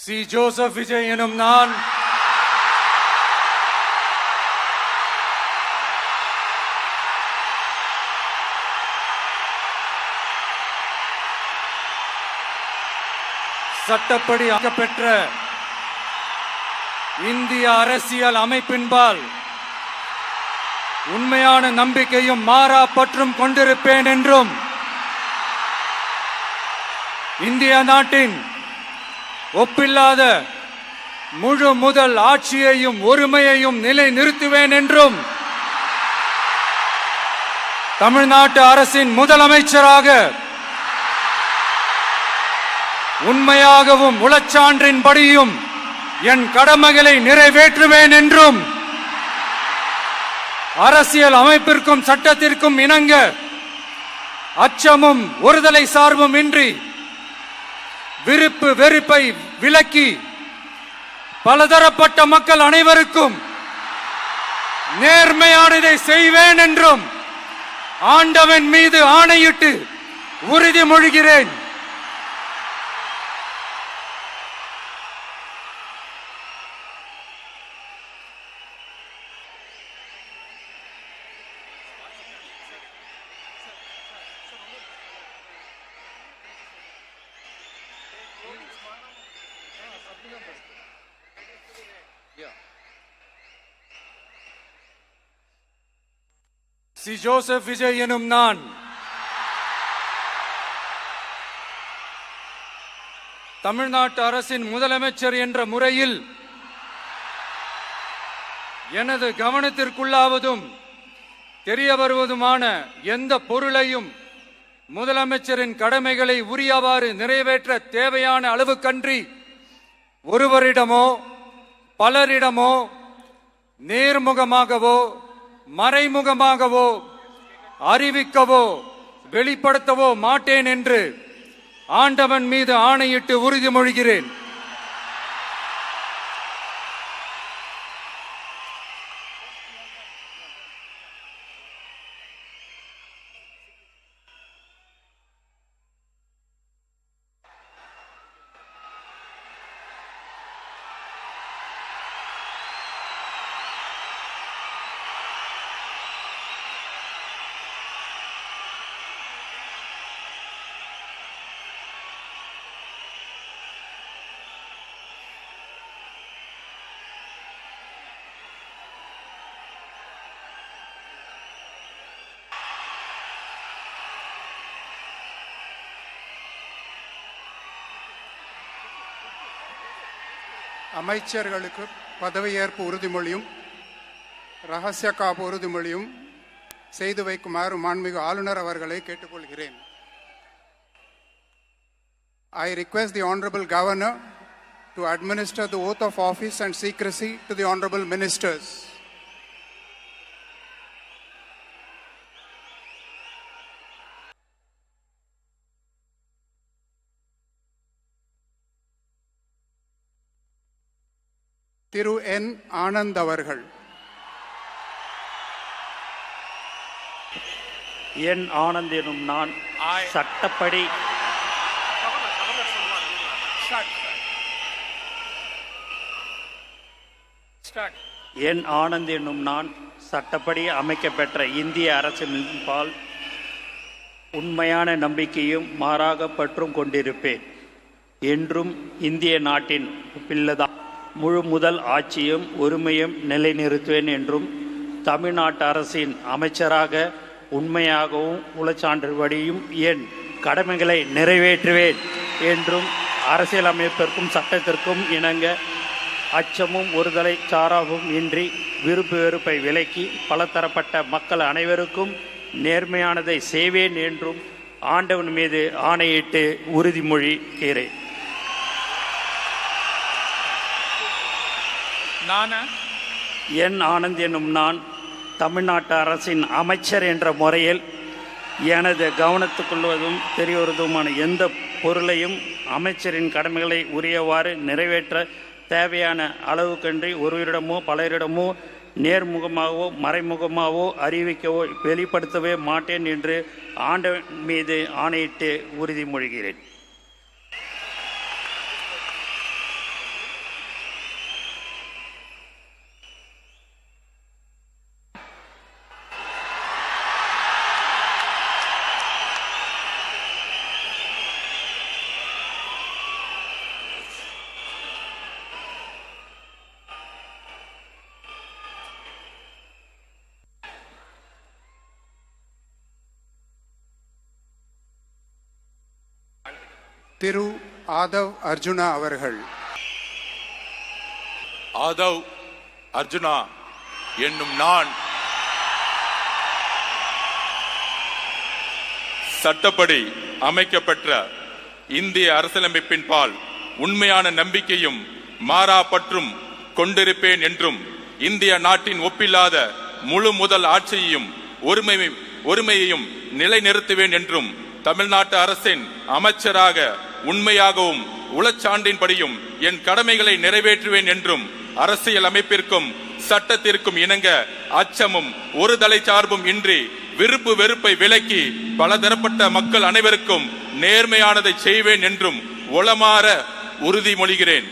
C. Joseph Vijay எனும் நான் சட்டப்படி பெற்ற இந்திய அரசியல் அமைப்பின்பால் உண்மையான நம்பிக்கையும் மாறா பற்றும் கொண்டிருப்பேன் என்றும் இந்திய நாட்டின் ஒப்பில்லாத முழு முதல் ஆட்சியையும் ஒருமையையும் நிலை நிறுத்துவேன் என்றும் தமிழ்நாட்டு அரசின் முதலமைச்சராக உண்மையாகவும் உளச்சான்றின்படியும் என் கடமைகளை நிறைவேற்றுவேன் என்றும் அரசியல் அமைப்பிற்கும் சட்டத்திற்கும் இணங்க அச்சமும் ஒருதலை சார்பும் இன்றி விருப்பு வெறுப்பை விலக்கி பலதரப்பட்ட மக்கள் அனைவருக்கும் நேர்மையானதை செய்வேன் என்றும் ஆண்டவன் மீது ஆணையிட்டு உறுதிமொழிகிறேன். சி. ஜோசப் விஜய் எனும் நான் தமிழ்நாட்டு அரசின் முதலமைச்சர் என்ற முறையில் எனது கவனத்திற்குள்ளாவதும் தெரிய வருவதுமான எந்த பொருளையும் முதலமைச்சரின் கடமைகளை உரியவாறு நிறைவேற்ற தேவையான அளவுக்கன்றி ஒருவரிடமோ பலரிடமோ நேர்முகமாகவோ மறைமுகமாகவோ அறிவிக்கவோ வெளிப்படுத்தவோ மாட்டேன் என்று ஆண்டவன் மீது ஆணையிட்டு உறுதிமொழிகிறேன். அமைச்சர்களுக்கு பதவியேற்பு உறுதிமொழியும் ரகசிய காப்பு உறுதிமொழியும் செய்து வைக்குமாறு மாண்புமிகு ஆளுநர் அவர்களை கேட்டுக்கொள்கிறேன். I request the Honorable Governor to administer the oath of office and secrecy to the Honorable Ministers. திரு என். ஆனந்த் அவர்கள். என் ஆனந்த் எனும் நான் சட்டப்படி என் ஆனந்த் என்னும் நான் சட்டப்படி அமைக்கப்பெற்ற இந்திய அரசின்பால் உண்மையான நம்பிக்கையும் மாறாக பற்றும் கொண்டிருப்பேன் என்றும் இந்திய நாட்டின் பிள்ளை முழு முதல் ஆட்சியும் ஒருமையும் நிலைநிறுத்துவேன் என்றும் தமிழ்நாட்டு அரசின் அமைச்சராக உண்மையாகவும் உளச்சான்றுபடியும் என் கடமைகளை நிறைவேற்றுவேன் என்றும் அரசியலமைப்பிற்கும் சட்டத்திற்கும் இணங்க அச்சமும் ஒருதலை சாராவும் இன்றி விருப்பு வெறுப்பை விலக்கி பலதரப்பட்ட மக்கள் அனைவருக்கும் நேர்மையானதை செய்வேன் என்றும் ஆண்டவன் மீது ஆணையிட்டு உறுதிமொழிகிறேன். என் ஆனந்த் என்னும் நான் தமிழ்நாட்டு அரசின் அமைச்சர் என்ற முறையில் எனது கவனத்துக்கொள்வதும் தெரியவருவதுமான எந்த பொருளையும் அமைச்சரின் கடமைகளை உரியவாறு நிறைவேற்ற தேவையான அளவுக்கன்றி ஒருவரிடமோ பலரிடமோ நேர்முகமாகவோ மறைமுகமாகவோ அறிவிக்கவோ வெளிப்படுத்தவே மாட்டேன் என்று ஆண்டவன் மீது ஆணையிட்டு உறுதிமொழிகிறேன். திரு ஆதவ் அர்ஜுனா அவர்கள். ஆதவ் அர்ஜுனா என்னும் நான் சட்டப்படி அமைக்கப்பெற்ற இந்திய அரசியலமைப்பின் பால் உண்மையான நம்பிக்கையும் மாறா பற்றும் கொண்டிருப்பேன் என்றும் இந்திய நாட்டின் ஒப்பில்லாத முழு முதல் ஆட்சியையும் ஒருமையையும் நிலைநிறுத்துவேன் என்றும் தமிழ்நாட்டு அரசின் அமைச்சராக உண்மையாகவும் உளச்சான்றின்படியும் என் கடமைகளை நிறைவேற்றுவேன் என்றும் அரசியல் அமைப்பிற்கும் சட்டத்திற்கும் இணங்க அச்சமும் ஒரு தலை சார்பும் இன்றி விருப்பு வெறுப்பை விலக்கி பலதரப்பட்ட மக்கள் அனைவருக்கும் நேர்மையானதை செய்வேன் என்றும் உளமாற உறுதிமொழிகிறேன்.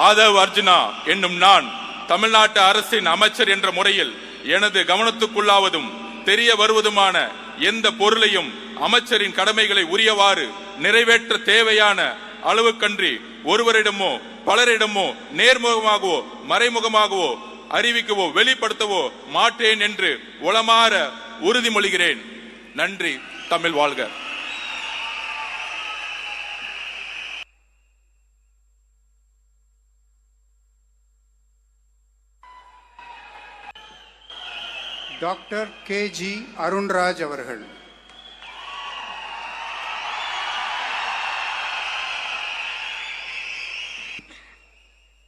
ஆதவ் அர்ஜுனா என்னும் நான் தமிழ்நாட்டு அரசின் அமைச்சர் என்ற முறையில் எனது கவனத்துக்குள்ளாவதும் தெரிய வருவதுமான எந்த பொருளையும் அமைச்சரின் கடமைகளை உரியவாறு நிறைவேற்ற தேவையான அளவுக்கன்றி ஒருவரிடமோ பலரிடமோ நேர்முகமாகவோ மறைமுகமாகவோ அறிவிக்கவோ வெளிப்படுத்தவோ மாட்டேன் என்று உளமாற உறுதிமொழிகிறேன். நன்றி. தமிழ் வாழ்க. டாக்டர் கே.ஜி. அருண்ராஜ் அவர்கள்.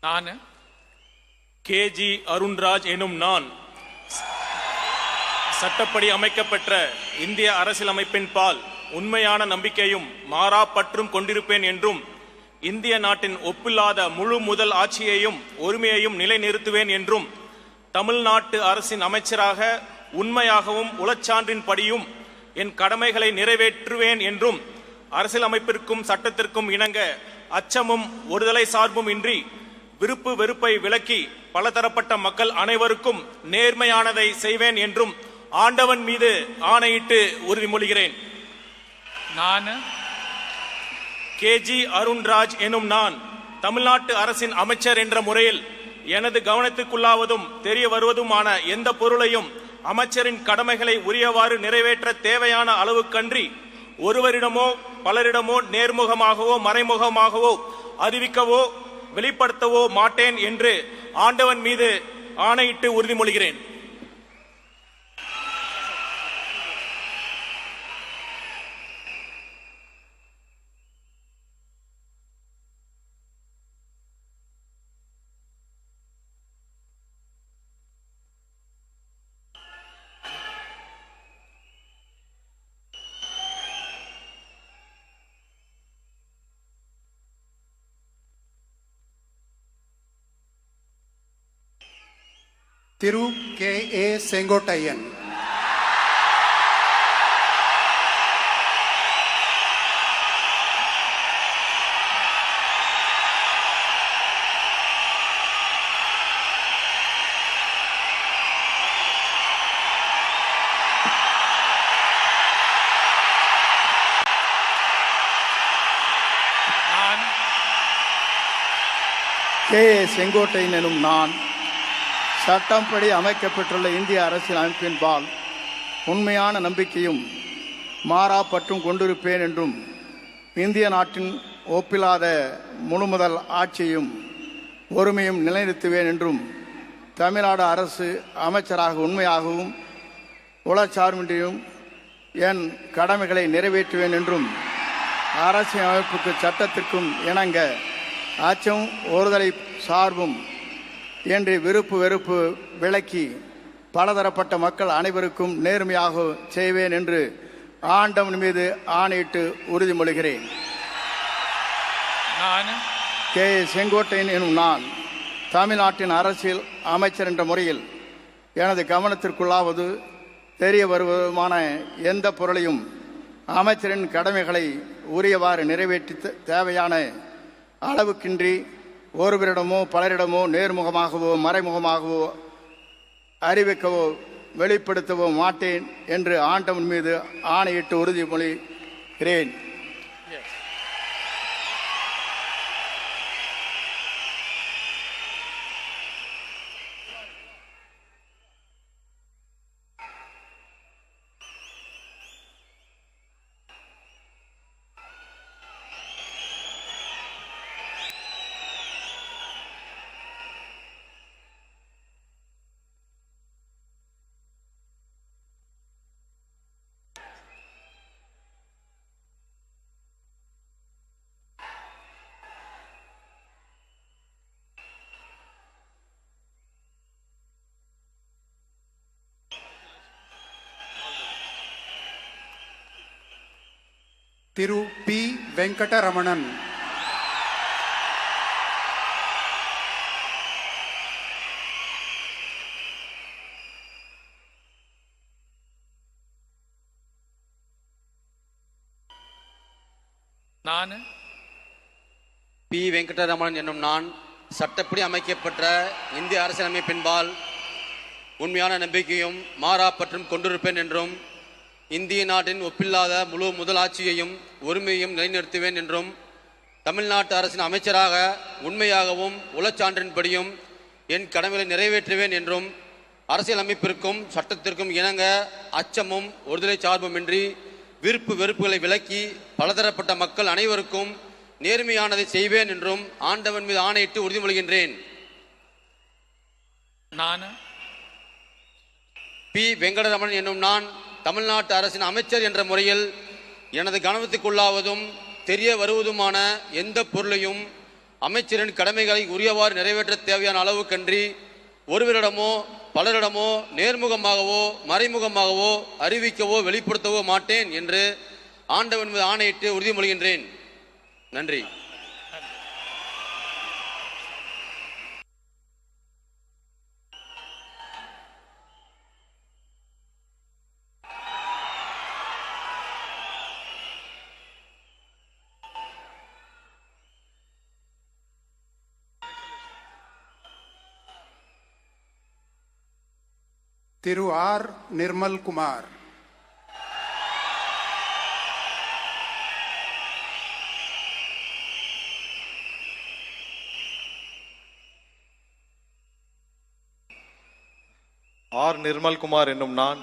நான் கே.ஜி. அருண்ராஜ் எனும் நான் சட்டப்படி அமைக்கப்பெற்ற இந்திய அரசியலமைப்பின் பால் உண்மையான நம்பிக்கையும் மாறா பற்றும் கொண்டிருப்பேன் என்றும் இந்திய நாட்டின் ஒப்பில்லாத முழு முதல் ஆட்சியையும் ஒருமையையும் நிலைநிறுத்துவேன் என்றும் தமிழ்நாட்டு அரசின் அமைச்சராக உண்மையாகவும் உளச்சான்றின்படியும் என் கடமைகளை நிறைவேற்றுவேன் என்றும் அரசியலமைப்பிற்கும் சட்டத்திற்கும் இணங்க அச்சமும் ஒருதலை சார்பும் இன்றி விருப்பு வெறுப்பை விலக்கி பலதரப்பட்ட மக்கள் அனைவருக்கும் நேர்மையானதை செய்வேன் என்றும் ஆண்டவன் மீது ஆணையிட்டு உறுதிமொழிகிறேன். நான் கே.ஜி. அருண்ராஜ் எனும் நான் தமிழ்நாட்டு அரசின் அமைச்சர் என்ற முறையில் எனது கவனத்துக்குள்ளாவதும் தெரிய வருவதுமான எந்த பொருளையும் அமைச்சரின் கடமைகளை உரியவாறு நிறைவேற்ற தேவையான அளவுக்கன்றி ஒருவரிடமோ பலரிடமோ நேர்முகமாகவோ மறைமுகமாகவோ அறிவிக்கவோ வெளிப்படுத்தவோ மாட்டேன் என்று ஆண்டவன் மீது ஆணையிட்டு உறுதிமொழிகிறேன். திரு கே.ஏ. செங்கோட்டையன். கே.ஏ. செங்கோட்டையன் எனும் நான் சட்டப்படி அமைக்கப்பட்டுள்ள இந்திய அரசியல் அமைப்பின் பால் உண்மையான நம்பிக்கையும் மாறா பற்றும் கொண்டிருப்பேன் என்றும் இந்திய நாட்டின் ஒப்பில்லாத முழுமுதல் ஆட்சியும் ஒருமையும் நிலைநிறுத்துவேன் என்றும் தமிழ்நாடு அரசு அமைச்சராக உண்மையாகவும் உளச்சார்பின்றியும் என் கடமைகளை நிறைவேற்றுவேன் என்றும் அரசியல் அமைப்புக்கு சட்டத்திற்கும் இணங்க அச்சம் ஒருதலை சார்பும் என்று விருப்பு வெறுப்பு விலக்கி பலதரப்பட்ட மக்கள் அனைவருக்கும் நேர்மையாக செய்வேன் என்று ஆண்டவன் மீது ஆணையிட்டு உறுதிமொழிகிறேன். நான் கே.ஏ. செங்கோட்டையன் எனும் நான் தமிழ்நாட்டின் அரசியல் அமைச்சர் என்ற முறையில் எனது கவனத்திற்குள்ளாவது தெரிய வருவதுமான எந்த பொருளையும் அமைச்சரின் கடமைகளை உரியவாறு நிறைவேற்றி தேவையான அளவுக்கின்றி ஒருவரிடமோ பலரிடமோ நேர்முகமாகவோ மறைமுகமாகவோ அறிவிக்கவோ வெளிப்படுத்தவோ மாட்டேன் என்று ஆண்டவன் மீது ஆணையிட்டு உறுதிமொழிகிறேன். Thiru P. Venkataramanan. நான் பி வெங்கடரமணன் என்னும் நான் சட்டப்படி அமைக்கப்பட்ட இந்திய அரசியலமைப்பின்பால் உண்மையான நம்பிக்கையும் மாறா பற்றும் கொண்டிருப்பேன் என்றும் இந்திய நாட்டின் ஒப்பில்லாத முழு முதலாட்சியையும் ஒருமையையும் நிலைநிறுத்துவேன் என்றும் தமிழ்நாட்டு அரசின் அமைச்சராக உண்மையாகவும் உளச்சான்றின்படியும் என் கடமைகளை நிறைவேற்றுவேன் என்றும் அரசியலமைப்பிற்கும் சட்டத்திற்கும் இணங்க அச்சமும் ஒருதலை சார்புமின்றி விருப்பு வெறுப்புகளை விலக்கி பலதரப்பட்ட மக்கள் அனைவருக்கும் நேர்மையானதை செய்வேன் என்றும் ஆண்டவன் மீது ஆணையிட்டு உறுதிமொழிகின்றேன். நான் பி வெங்கடரமணன் என்னும் நான் தமிழ்நாட்டு அரசின் அமைச்சர் என்ற முறையில் எனது கவனத்துக்குள்ளாவதும் தெரிய வருவதுமான எந்த பொருளையும் அமைச்சரின் கடமைகளை உரியவாறு நிறைவேற்ற தேவையான அளவுக்கன்றி ஒருவரிடமோ பலரிடமோ நேர்முகமாகவோ மறைமுகமாகவோ அறிவிக்கவோ வெளிப்படுத்தவோ மாட்டேன் என்று ஆண்டவன் மீது ஆணையிட்டு உறுதிமொழிகின்றேன். நன்றி. Thiru R. Nirmal Kumar. R Nirmalkumar என்னும் நான்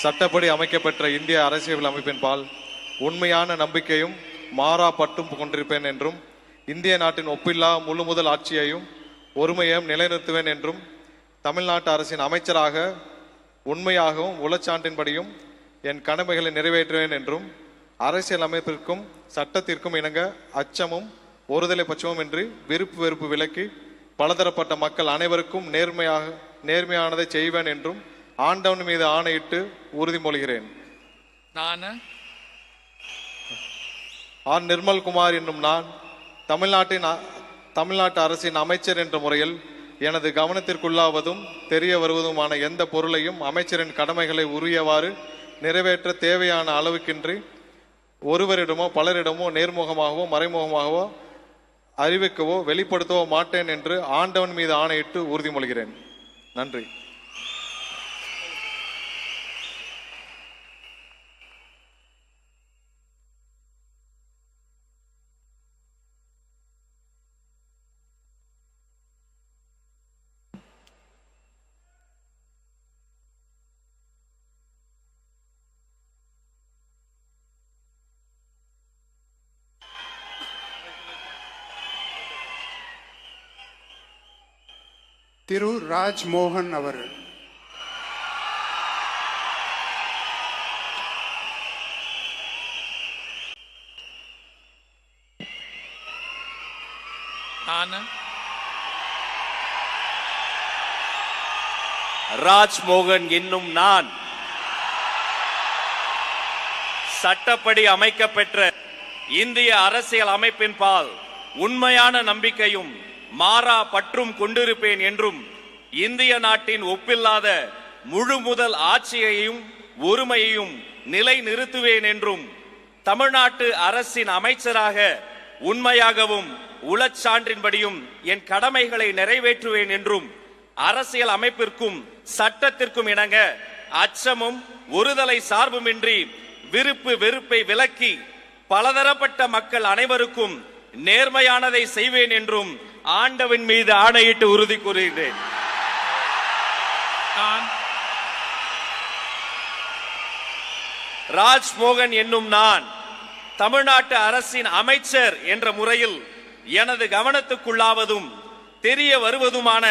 சட்டப்படி அமைக்கப்பெற்ற இந்திய அரசியல் அமைப்பின்பால் உண்மையான நம்பிக்கையும் மாறா பற்றும் கொண்டிருப்பேன் என்றும் இந்திய நாட்டின் ஒப்பில்லா முழு முதல் ஆட்சியையும் ஒருமையையும் நிலைநிறுத்துவேன் என்றும் தமிழ்நாட்டு அரசின் அமைச்சராக உண்மையாகவும் உளச்சான்றின்படியும் என் கடமைகளை நிறைவேற்றுவேன் என்றும் அரசியல் அமைப்பிற்கும் சட்டத்திற்கும் இணங்க அச்சமும் ஒருதலை பட்சமும் இன்றி விருப்பு வெறுப்பு விலக்கி பலதரப்பட்ட மக்கள் அனைவருக்கும் நேர்மையானதை செய்வேன் என்றும் ஆண்டவன் மீது ஆணையிட்டு உறுதிமொழிகிறேன். நான் ஆர் நிர்மல்குமார் என்னும் நான் தமிழ்நாட்டு அரசின் அமைச்சர் என்ற முறையில் எனது கவனத்திற்குள்ளாவதும் தெரிய வருவதுமான எந்த பொருளையும் அமைச்சரின் கடமைகளை உரியவாறு நிறைவேற்ற தேவையான அளவுக்கின்றி ஒருவரிடமோ பலரிடமோ நேர்முகமாகவோ மறைமுகமாகவோ அறிவிக்கவோ வெளிப்படுத்தவோ மாட்டேன் என்று ஆண்டவன் மீது ஆணையிட்டு உறுதிமொழிகிறேன். நன்றி. Thiru Raj Mohan அவர்கள். நான் ராஜ்மோகன் என்னும் நான் சட்டப்படி அமைக்கப்பெற்ற இந்திய அரசியல் அமைப்பின்பால் உண்மையான நம்பிக்கையும் மாறா பற்றும் கொண்டிருப்பேன் என்றும் இந்திய நாட்டின் ஒப்பில்லாத முழு முதல் ஆட்சியையும் ஒருமையையும் நிலை நிறுத்துவேன் என்றும் தமிழ்நாட்டு அரசின் அமைச்சராக உண்மையாகவும் உளச்சான்றின்படியும் என் கடமைகளை நிறைவேற்றுவேன் என்றும் அரசியல் அமைப்பிற்கும் சட்டத்திற்கும் இணங்க அச்சமும் ஒருதலை சார்புமின்றி விருப்பு வெறுப்பை விலக்கி பலதரப்பட்ட மக்கள் அனைவருக்கும் நேர்மையானதை செய்வேன் என்றும் ஆண்டவன் மீது ஆணையிட்டு உறுதி கூறுகிறேன். நான் ராஜ்மோகன் என்னும் நான் தமிழ்நாட்டு அரசின் அமைச்சர் என்ற முறையில் எனது கவனத்துக்குள்ளாவதும் தெரிய வருவதுமான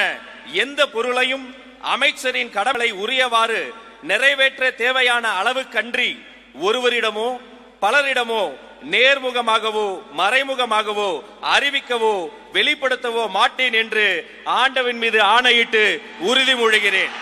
எந்த பொருளையும் அமைச்சரின் கடமைகளை உரியவாறு நிறைவேற்ற தேவையான அளவுக்கன்றி ஒருவரிடமோ பலரிடமோ நேர்முகமாகவோ மறைமுகமாகவோ அறிவிக்கவோ வெளிப்படுத்தவோ மாட்டேன் என்று ஆண்டவன் மீது ஆணையிட்டு உறுதிமொழிகிறேன்.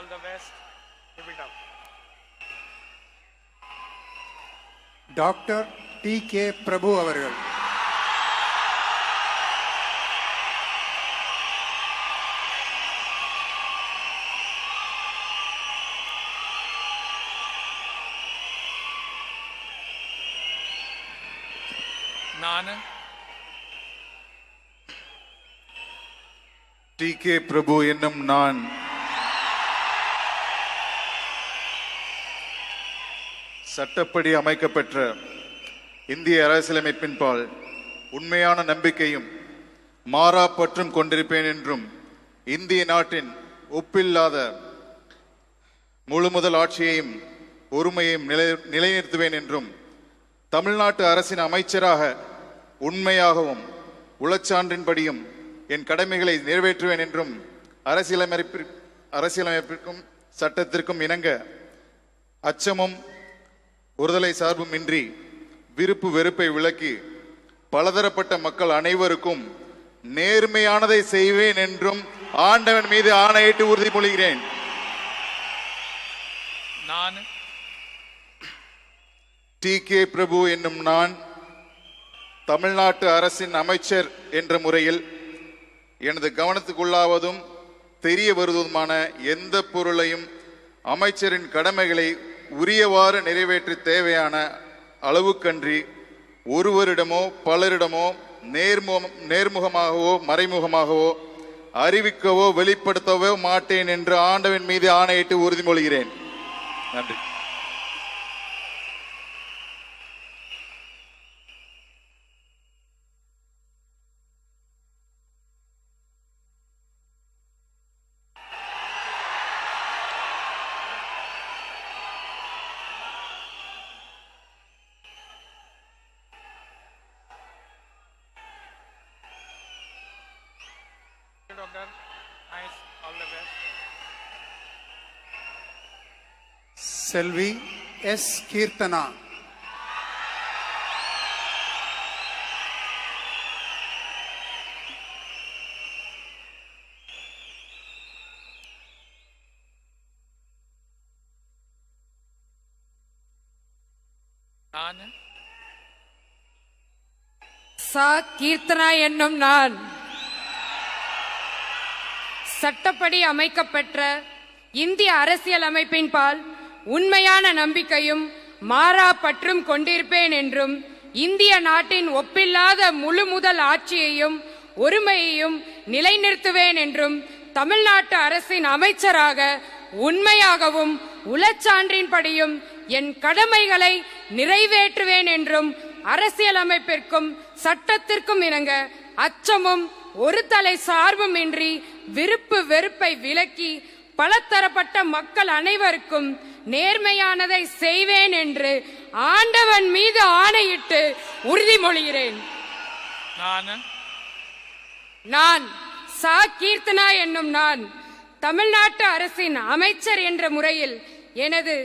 All the best. Keep it up. Doctor T K. Prabhu அவர்கள். நான் டி.கே. பிரபு என்னும் நான் சட்டப்படி அமைக்கப்பெற்ற இந்திய அரசியலமைப்பின்பால் உண்மையான நம்பிக்கையும் மாறா பற்றும் கொண்டிருப்பேன் என்றும் இந்திய நாட்டின் ஒப்பில்லாத முழுமுதல் ஆட்சியையும் ஒருமையையும் நிலைநிறுத்துவேன் என்றும் தமிழ்நாட்டு அரசின் அமைச்சராக உண்மையாகவும் உளச்சான்றின்படியும் என் கடமைகளை நிறைவேற்றுவேன் என்றும் அரசியலமைப்பிற்கும் சட்டத்திற்கும் இணங்க அச்சமும் ஒருதலை சார்பும் இன்றி விருப்பு வெறுப்பை விலக்கி பலதரப்பட்ட மக்கள் அனைவருக்கும் நேர்மையானதை செய்வேன் என்றும் ஆண்டவன் மீது ஆணையிட்டு உறுதிமொழிகிறேன். நான் டி.கே. பிரபு என்னும் நான் தமிழ்நாட்டு அரசின் அமைச்சர் என்ற முறையில் எனது கவனத்துக்குள்ளாவதும் தெரிய வருவதுமான எந்த பொருளையும் அமைச்சரின் கடமைகளை உரியவாறு நிறைவேற்ற தேவையான அளவுக்கன்றி ஒருவரிடமோ பலரிடமோ நேர்முகமாகவோ மறைமுகமாகவோ அறிவிக்கவோ வெளிப்படுத்தவோ மாட்டேன் என்று ஆண்டவன் மீது ஆணையிட்டு உறுதிமொழிகிறேன். நன்றி. Doctor nice. All the best. செல்வி எஸ். கீர்த்தனா. நான் சா. கீர்த்தனா என்னும் நான் சட்டப்படி அமைக்கப்பெற்ற இந்திய அரசியல் அமைப்பின்பால் உண்மையான நம்பிக்கையும் மாறா பற்றும் கொண்டிருப்பேன் என்றும் இந்திய நாட்டின் ஒப்பில்லாத முழுமுதல் ஆட்சியையும் ஒருமையையும் நிலைநிறுத்துவேன் என்றும் தமிழ்நாட்டு அரசின் அமைச்சராக உண்மையாகவும் உளச்சான்றின்படியும் என் கடமைகளை நிறைவேற்றுவேன் என்றும் அரசியலமைப்பிற்கும் சட்டத்திற்கும் இணங்க அச்சமும் ஒரு தலை சார்பும் இன்றி விருப்பு வெறுப்பை விலக்கி பலதரப்பட்ட மக்கள் அனைவருக்கும் நேர்மையானதை செய்வேன் என்று ஆண்டவன் மீது ஆணையிட்டு உறுதிமொழிகிறேன். நான் சா. கீர்த்தனா என்னும் நான் தமிழ்நாட்டு அரசின் அமைச்சர் என்ற முறையில் எனது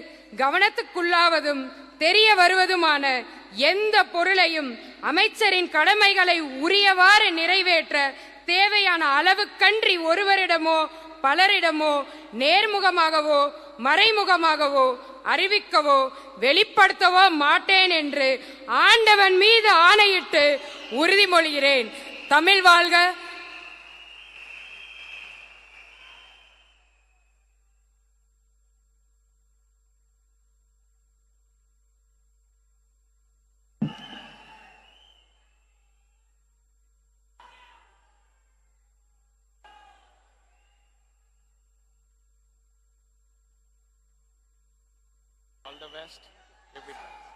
கவனத்துக்குள்ளாவதும் தெரிய வருவதுமான எந்த பொருளையும் அமைச்சரின் கடமைகளை உரியவாறு நிறைவேற்ற தேவையான அளவுக்கன்றி ஒருவரிடமோ பலரிடமோ நேர்முகமாகவோ மறைமுகமாகவோ அறிவிக்கவோ வெளிப்படுத்தவோ மாட்டேன் என்று ஆண்டவன் மீது ஆணையிட்டு உறுதிமொழிகிறேன். தமிழ் வாழ்க. All the best. Keep it up.